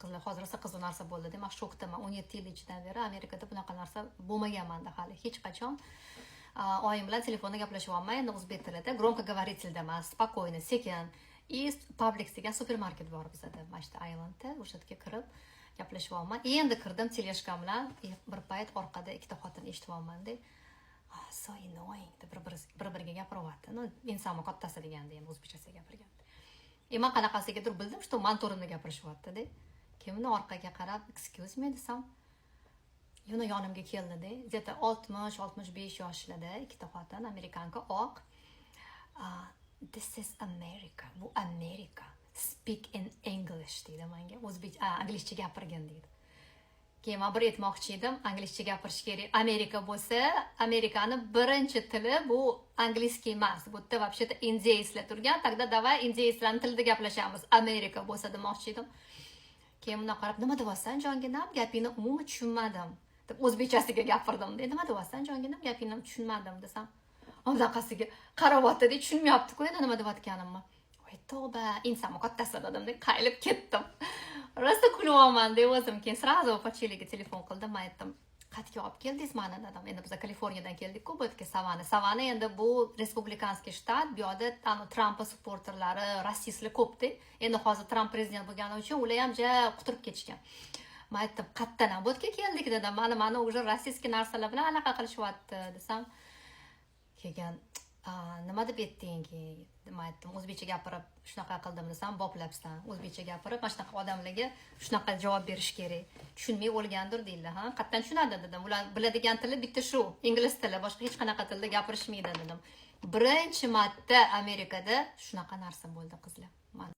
qizlar hozir rosa qiziq narsa bo'ldi. Men shokdaman. 17 yil ichidan beri Amerikada bunaqa narsa bo'lmaganmanda hali hech qachon. Oyim bilan telefonda gaplashyapman. Endi o'zbek tilida, громкоговорительda emas, spokойно, sekin. И Publix degan supermarket bor bizda, Mashta Islandda, o'sha yerga kirib gaplashyapman. Endi kirdim teleshkam bilan, bir payt orqada ikkita xotin eshityapman-da. So annoying deb bir-biriga gapiryapti. No, inson kattasi deganda ham o'zbekchasiga gapirganda. Men qanaqasiga turib bildim, что mentorimga gapirishyapti-da. Kimni orqaga qarab, excuse me desam, yana yonimga keldi-da. Где-то 60-65 yoshlarda ikkita xotin, amerikanka, oq. This is America. Bu America. Speak in English deydi menga. Anglishcha gapirgin deydi. Keyin men bir aytmoqchi edim, anglishcha gapirish kerak. Amerika bo'lsa, Amerikani birinchi tili bu angliskiy emas. Bu yerda вообще-то indeyslar turgan. Тогда давай indeyslarning tilida gaplashamiz. Amerika bo'lsa demoqchi edim. Keyin bundan qarab, nima deyapsan, jonginam? Gapingni umuman tushunmadim. deb o'zbekchasiga gapirdim. Nima deyapsan, jonginam? Gapingni tushunmadim desam, unaqasiga qaryapti-da, tushunmayapti-ku endi nima deyotganimni. Voy tavba, inson kattasi dedim-da, qaylib ketdim. Rosa kulyapman-da o'zim. Keyin srazo pochiliga telefon qildim, aytdim. Qayerga olib keldingiz meni dedim. Endi biz Kaliforniyadan keldik-ku bu yerga Savana. Savana endi bu respublikanskiy shtat, bu yerda Tramp supporterlari, rasistlar ko'p-da. Endi hozir Tramp prezident bo'lgani uchun ular ham ja quturib ketishgan. Men aytdim, "Qayerdan bu yerga keldik" dedim. Mana o'sha rasistskiy narsalar bilan aloqa qilishyapti desam, keyin nima deb aytding-ki? Nima aytdim, o'zbekcha gapirib shunaqa qildim desam, boplabsan. O'zbekcha gapirib, mana shunaqa odamlarga shunaqa javob berish kerak. Tushunmay o'lgandir deydi, ha? Qayerdan tushunadi dedim. Ular biladigan tili bitta shu, ingliz tili, boshqa hech qanaqa tilda gapirishmaydi dedim. Birinchi marta Amerikada shunaqa narsa bo'ldi, qizlar.